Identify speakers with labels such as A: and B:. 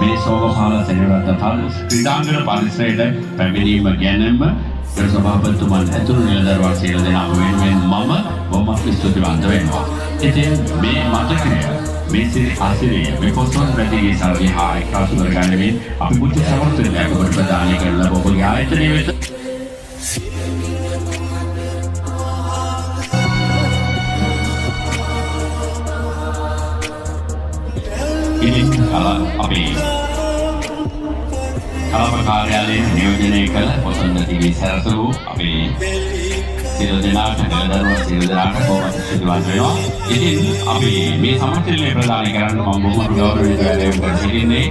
A: මේ සෝමපාල සෙනරත්න තල්ලු ක්‍රීඩාංගන පරිසරයට පැමිණීම ගැනම සභාපතිතුමන් ඇතුළු නිලධාරීන් සියලු දෙනාම වෙනුවෙන් මම බොහොම ස්තුතිවන්ත වෙනවා. ඉතින් මේ මතකය මේ සිරි ආසිරිය මේ පොසොන් රැඳී සල්වි හා එක්රාසු කරගැනීමෙන් අපි මුචි සමර්ථනයක් ඔබට ප්‍රදානය කරන ඔබගේ ආයතනය වෙත ඉතින් අපි කලාප කාර්යාලයේ නියෝජනය කළ පොසොන් රැඳී සරසු අපි සියලු දෙනාට නිලධාරීන් සියලු දෙනාට බොහොම ස්තුතිවන්ත වෙනවා. ඉතින් අපි මේ සමර්ථනය ප්‍රදානය කරන්න මම බොහොම ගෞරවයෙන් සිටින්නේ